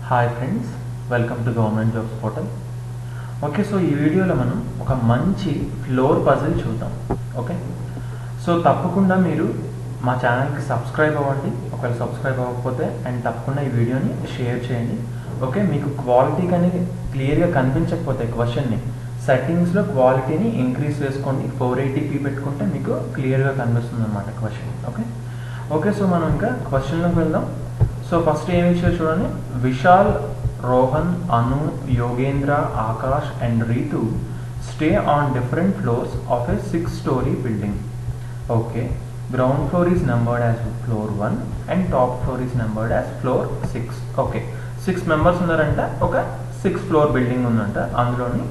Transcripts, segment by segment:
Hi friends, welcome to government jobs portal. Okay, so ఈ వీడియోలో మనం ఒక మంచి ఫ్లోర్ పజిల్ చూద్దాం. ఓకే, సో తప్పకుండా మీరు మా ఛానల్కి సబ్స్క్రైబ్ అవ్వండి. ఒకవేళ సబ్స్క్రైబ్ అవ్వకపోతే అండ్ తప్పకుండా ఈ వీడియోని షేర్ చేయండి. ఓకే, మీకు క్వాలిటీ కానీ క్లియర్గా కనిపించకపోతే క్వశ్చన్ని సెట్టింగ్స్లో క్వాలిటీని ఇంక్రీజ్ చేసుకోండి. 480p పెట్టుకుంటే మీకు క్లియర్గా కనిపిస్తుంది అన్నమాట క్వశ్చన్. ఓకే, సో మనం ఇంకా క్వశ్చన్లోకి వెళ్దాం. సో ఫస్ట్ ఏమి ఇచ్చారు చూడండి. Vishal, Rohan, Anu, Yogendra, Akash and Ritu stay on different floors of a 6-story building. Okay, ground floor is numbered as floor 1 and top floor is numbered as floor 6. Okay, 6 members ఉన్నారంట. ఒక 6 ఫ్లోర్ బిల్డింగ్ ఉందంట. అందులోని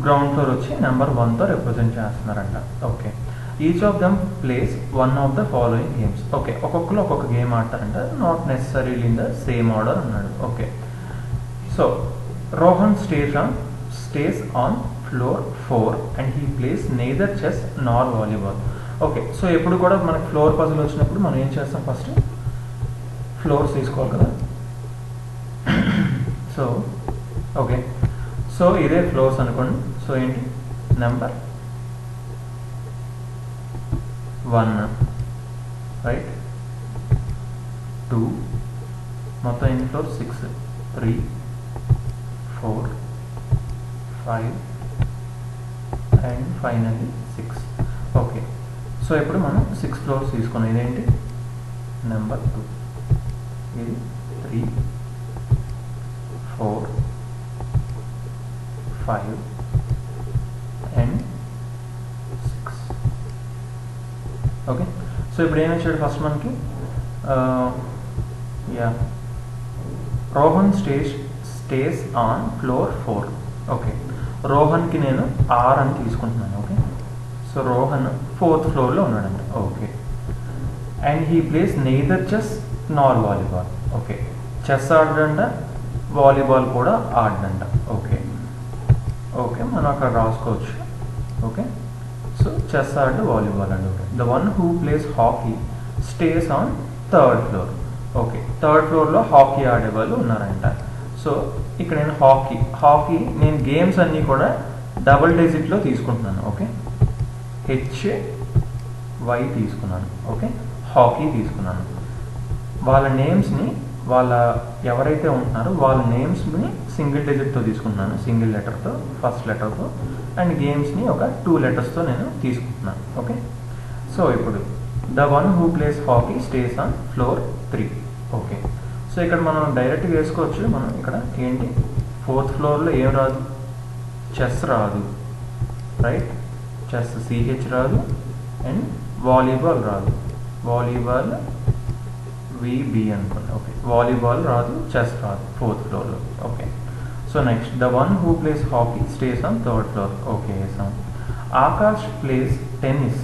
గ్రౌండ్ ఫ్లోర్ వచ్చి number 1తో represent చేస్తున్నారంట. Okay, each of them plays one of the following games. Okay, ఒక్కొక్కరు ఒక్కొక్క game ఆడతారంట. Not necessary in the same order అన్నాడు. Okay, so Rohan stays on floor 4 and he plays neither chess Nar volleyball. Okay, so ఎప్పుడు కూడా మనకి floor puzzle వచ్చినప్పుడు మనం ఏం చేస్తాం, ఫస్ట్ ఫ్లోర్స్ తీసుకోవాలి కదా. సో ఓకే, సో ఇదే ఫ్లోర్స్ అనుకోండి. సో ఏంటి, నెంబర్ 1 రైట్, 2 మొత్తం ఎన్ని floor, 6, 3, 4, 5 and finally 6. Okay, so ఇప్పుడు మనం 6 ఫ్లోర్స్ తీసుకున్నాం. ఇదేంటి నెంబర్ 2, ఇది 3, 4, 5 అండ్ 6. ఓకే, సో ఇప్పుడు ఏమి వచ్చాడు ఫస్ట్ మనకి, Rohan stays on floor 4. Okay, రోహన్కి నేను R అని తీసుకుంటున్నాను. ఓకే, సో రోహన్ 4th ఫ్లోర్లో ఉన్నాడంట. Okay, and he plays neither chess Nar volleyball. Okay, chess ఆడడంట, volleyball కూడా ఆడడంట. ఓకే, ఓకే మనం అక్కడ రాసుకోవచ్చు. ఓకే, సో చెస్ ఆడు, వాలీబాల్ ఆడు. Okay, the one who plays hockey stays on 3rd floor. Okay, 3rd ఫ్లోర్లో hockey ఆడే వాళ్ళు ఉన్నారంట. సో ఇక్కడ నేను హాకీ నేను గేమ్స్ అన్నీ కూడా డబుల్ డిజిట్లో తీసుకుంటున్నాను. ఓకే, HY తీసుకున్నాను. ఓకే, హాకీ తీసుకున్నాను. వాళ్ళ నేమ్స్ని ఎవరైతే ఉంటున్నారో వాళ్ళ నేమ్స్ని సింగిల్ డిజిట్తో తీసుకుంటున్నాను, సింగిల్ లెటర్తో, ఫస్ట్ లెటర్తో. అండ్ గేమ్స్ని ఒక 2 లెటర్స్తో నేను తీసుకుంటున్నాను. ఓకే, సో ఇప్పుడు the one who plays hockey stays on floor 3. Okay, so ఇక్కడ మనం డైరెక్ట్గా వేసుకోవచ్చు. మనం ఇక్కడ ఏంటి, 4th ఫ్లోర్లో ఏం రాదు, చెస్ రాదు రైట్, చెస్ CH రాదు అండ్ వాలీబాల్ రాదు, వాలీబాల్ VB అనుకోండి. ఓకే, వాలీబాల్ రాదు, చెస్ రాదు 4th ఫ్లోర్లో. Okay, so next the one who plays hockey stays on 3rd floor. Okay, Akash plays tennis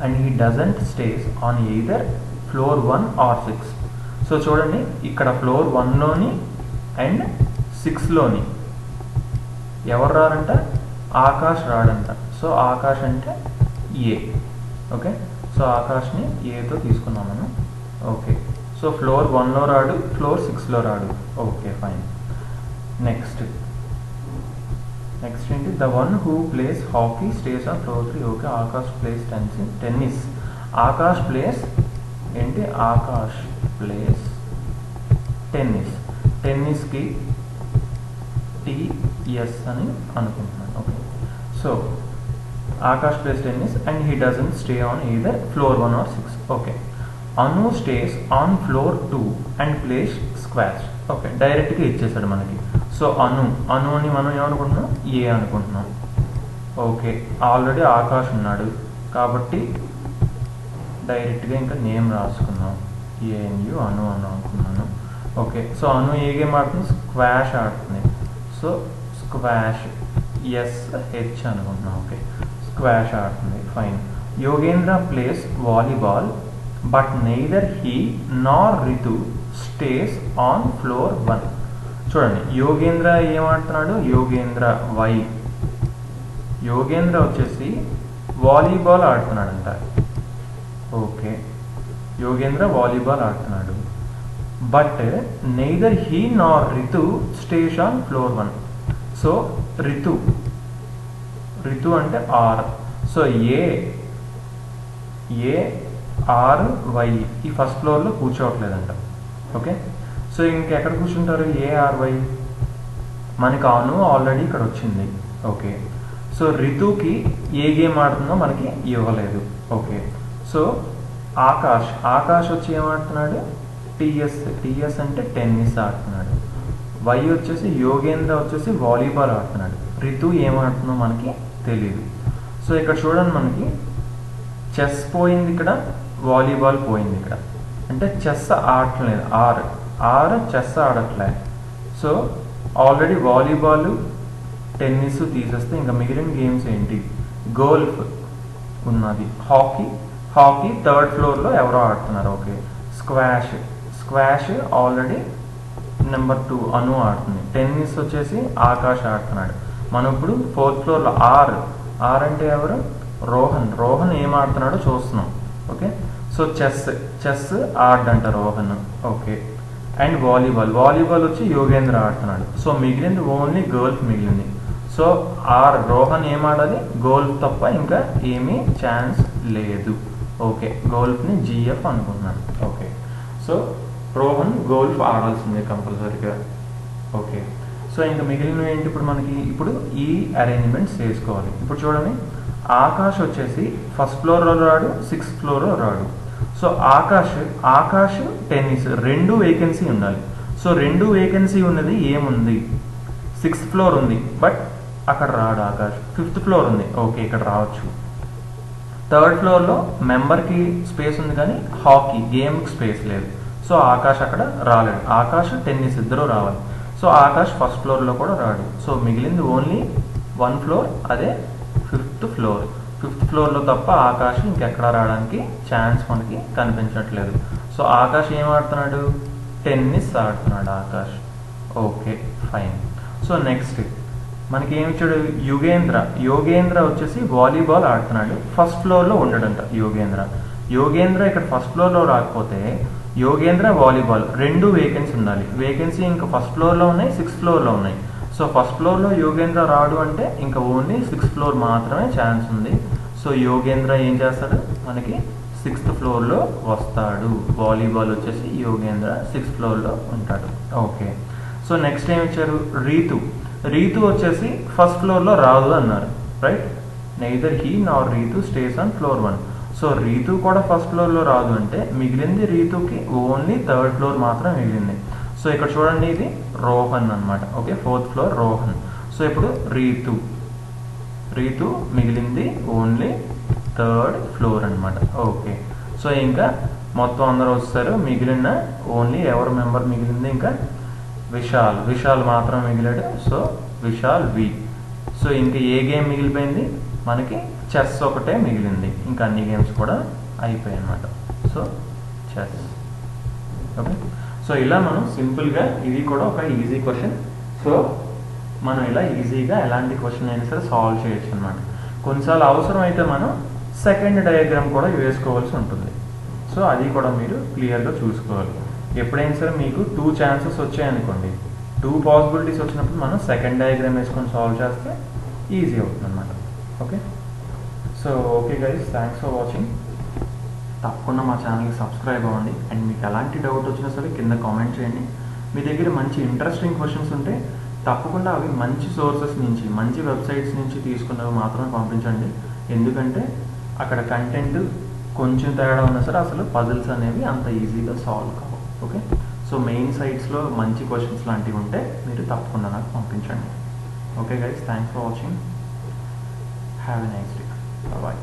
and he doesn't stays on either floor 1 or 6. So చూడండి, ఇక్కడ floor 1లోని and 6లోని ఎవరు రారంట, ఆకాష్ రాడంట. సో ఆకాష్ అంటే A. ఓకే, సో ఆకాష్ని Aతో తీసుకున్నాం మనం. ఓకే, సో ఫ్లోర్ 1లో రాడు, ఫ్లోర్ 6లో రాడు. Okay, fine. నెక్స్ట్ ఏంటి, the one who plays hockey stays on floor 3. Okay, Akash plays tennis. Akash place ఏంటి, ఆకాష్ ప్లేస్ టెన్నిస్. టెన్నిస్కి TS అని అనుకుంటున్నాను. Okay, so Akash plays tennis and he doesn't stay on either floor 1 or 6. Okay, Anu stays on floor 2 and place squash. Okay, డైరెక్ట్గా ఇచ్చేసాడు మనకి. So అను అని మనం ఏమనుకుంటున్నాం, A అనుకుంటున్నాం. Okay, already Akash ఉన్నాడు కాబట్టి డైరెక్ట్గా ఇంకా నేమ్ రాసుకున్నాం, ANU అను అనుకున్నాను. ఓకే, సో అను ఏ గేమ్ ఆడుతుంది, స్క్వాష్ ఆడుతుంది. సో స్క్వాష్ SH అనుకుంటున్నాం. ఓకే, స్క్వాష్ ఆడుతుంది, fine. Yogendra place volleyball but neither he Nar Ritu stays on floor 1. చూడండి, యోగేంద్ర ఏమాడుతున్నాడు, యోగేంద్ర యోగేంద్ర వచ్చేసి వాలీబాల్ ఆడుతున్నాడంట. ఓకే, యోగేంద్ర వాలీబాల్ ఆడుతున్నాడు. But neither he Nar Ritu stays on floor 1. So Ritu అంటే are. So ARY ఈ first ఫ్లోర్లో కూర్చోవట్లేదంట. Okay, so ఇంకెక్కడ కూర్చుంటారు ARY? మనకి అను ఆల్రెడీ ఇక్కడ వచ్చింది. ఓకే, సో రితుకి ఏ గేమ్ ఆడుతుందో మనకి ఇవ్వలేదు. ఓకే, సో ఆకాష్ వచ్చి ఏమాడుతున్నాడు? టీఎస్ అంటే టెన్నిస్ ఆడుతున్నాడు. వై వచ్చేసి యోగేంద్ర వచ్చేసి వాలీబాల్ ఆడుతున్నాడు. రితు ఏమాడుతుందో మనకి తెలియదు. సో ఇక్కడ చూడండి, మనకి చెస్ పోయింది ఇక్కడ, వాలీబాల్ పోయింది ఇక్కడ. అంటే చెస్ ఆడట్లేదు, ఆర్ చెస్ ఆడట్లేదు. సో ఆల్రెడీ వాలీబాల్ టెన్నిస్ తీసేస్తే ఇంకా మిగిలిన గేమ్స్ ఏంటి? గోల్ఫ్ ఉన్నది, హాకీ థర్డ్ ఫ్లోర్లో ఎవరో ఆడుతున్నారు. ఓకే, స్క్వాష్ ఆల్రెడీ నెంబర్ 2 అను ఆడుతుంది. టెన్నిస్ వచ్చేసి ఆకాష్ ఆడుతున్నాడు. మనం ఇప్పుడు ఫోర్త్ ఫ్లోర్లో ఆర్ అంటే ఎవరు? రోహన్ ఏం ఆడుతున్నాడో చూస్తున్నాం. ఓకే, సో చెస్ ఆడంట రోహన్. ఓకే, అండ్ వాలీబాల్ వచ్చి యోగేంద్ర ఆడుతున్నాడు. సో మిగిలింది ఓన్లీ గోల్ఫ్ మిగిలింది. సో రోహన్ ఏం ఆడాలి? గోల్ఫ్ తప్ప ఇంకా ఏమీ ఛాన్స్ లేదు. ఓకే, గోల్ఫ్ని GF అనుకుంటున్నాను. ఓకే, సో రోహన్ గోల్ఫ్ ఆడాల్సిందే కంపల్సరీగా. ఓకే, సో ఇంకా మిగిలినవి ఏంటి? ఇప్పుడు ఈ అరేంజ్మెంట్స్ చేసుకోవాలి. ఇప్పుడు చూడండి, ఆకాష్ వచ్చేసి ఫస్ట్ ఫ్లోర్లో రాడు, 6th ఫ్లోర్లో రాడు. సో ఆకాష్ టెన్నిస్ 2 వేకెన్సీ ఉండాలి. సో 2 వేకెన్సీ ఉన్నది ఏముంది? 6th ఫ్లోర్ ఉంది, బట్ అక్కడ రాడు ఆకాష్. 5th ఫ్లోర్ ఉంది, ఓకే ఇక్కడ రావచ్చు. 3rd ఫ్లోర్లో మెంబర్కి స్పేస్ ఉంది కానీ హాకీ గేమ్కి స్పేస్ లేదు. సో ఆకాష్ అక్కడ రాలేడు. ఆకాష్ టెన్నిస్ ఇద్దరు రావాలి. సో ఆకాష్ ఫస్ట్ ఫ్లోర్లో కూడా రాడు. సో మిగిలింది ఓన్లీ 1 ఫ్లోర్, అదే 5th ఫ్లోర్. 5th ఫ్లోర్లో తప్ప ఆకాష్ ఇంకెక్కడ రావడానికి ఛాన్స్ మనకి కనిపించట్లేదు. సో ఆకాష్ ఏం ఆడుతున్నాడు? టెన్నిస్ ఆడుతున్నాడు Akash. Okay, fine. So next మనకి ఏమి ఇచ్చాడు? యోగేంద్ర వచ్చేసి వాలీబాల్ ఆడుతున్నాడు. ఫస్ట్ ఫ్లోర్లో ఉండడంట యోగేంద్ర ఇక్కడ ఫస్ట్ ఫ్లోర్లో రాకపోతే యోగేంద్ర వాలీబాల్ 2 వేకెన్సీ ఉండాలి. వేకెన్సీ ఇంకా ఫస్ట్ ఫ్లోర్లో ఉన్నాయి, 6th ఫ్లోర్లో ఉన్నాయి. సో ఫస్ట్ ఫ్లోర్లో యోగేంద్ర రాడు అంటే ఇంకా ఓన్లీ 6th ఫ్లోర్ మాత్రమే ఛాన్స్ ఉంది. సో యోగేంద్ర ఏం చేస్తాడు? మనకి 6th ఫ్లోర్లో వస్తాడు. వాలీబాల్ వచ్చేసి యోగేంద్ర 6th ఫ్లోర్లో ఉంటాడు. ఓకే, సో నెక్స్ట్ ఏమి ఇచ్చారు? రీతు వచ్చేసి ఫస్ట్ ఫ్లోర్లో రాదు అన్నారు. Right, neither he nor Ritu stays on floor 1. So Ritu కూడా ఫస్ట్ ఫ్లోర్లో రాదు అంటే మిగిలింది రీతుకి ఓన్లీ 3rd ఫ్లోర్ మాత్రం మిగిలింది. సో ఇక్కడ చూడండి, ఇది రోహన్ అనమాట. Okay, 4th floor Rohan. So ఇప్పుడు రీతు మిగిలింది ఓన్లీ 3rd ఫ్లోర్ అనమాట. ఓకే, సో ఇంకా మొత్తం అందరూ వస్తారు. మిగిలిన ఓన్లీ ఎవరు మెంబర్ మిగిలింది? ఇంకా విశాల్ మాత్రం మిగిలాడు. సో విశాల్ వి. సో ఇంకా ఏ గేమ్ మిగిలిపోయింది? మనకి చెస్ ఒకటే మిగిలింది. ఇంకా అన్ని గేమ్స్ కూడా అయిపోయాయి అన్నమాట. So chess. ఓకే, సో ఇలా మనం సింపుల్గా, ఇది కూడా ఒక ఈజీ క్వశ్చన్. సో మనం ఇలా ఈజీగా ఎలాంటి క్వశ్చన్ అయినా సరే సాల్వ్ చేయొచ్చు అనమాట. కొన్నిసార్లు అవసరం అయితే మనం సెకండ్ డయాగ్రామ్ కూడా వేసుకోవాల్సి ఉంటుంది. సో అది కూడా మీరు క్లియర్గా చూసుకోవాలి. ఎప్పుడైనా సరే మీకు 2 ఛాన్సెస్ వచ్చాయనుకోండి, 2 పాసిబిలిటీస్ వచ్చినప్పుడు మనం సెకండ్ డయాగ్రామ్ వేసుకొని సాల్వ్ చేస్తే ఈజీ అవుతుంది అనమాట. Okay, so okay guys, thanks for watching. తప్పకుండా మా ఛానల్కి సబ్స్క్రైబ్ అవ్వండి. అండ్ మీకు ఎలాంటి డౌట్ వచ్చినా సరే కింద కామెంట్ చేయండి. మీ దగ్గర మంచి ఇంట్రెస్టింగ్ క్వశ్చన్స్ ఉంటే తప్పకుండా అవి మంచి సోర్సెస్ నుంచి, మంచి వెబ్సైట్స్ నుంచి తీసుకున్నవి మాత్రమే పంపించండి. ఎందుకంటే అక్కడ కంటెంట్ కొంచెం తేడా ఉన్నా సరే అసలు పజిల్స్ అనేవి అంత ఈజీగా సాల్వ్ కావు. ఓకే, సో మెయిన్ సైట్స్లో మంచి క్వశ్చన్స్ లాంటివి ఉంటే మీరు తప్పకుండా నాకు పంపించండి. Okay guys, thanks for watching. Have a nice day. Bye.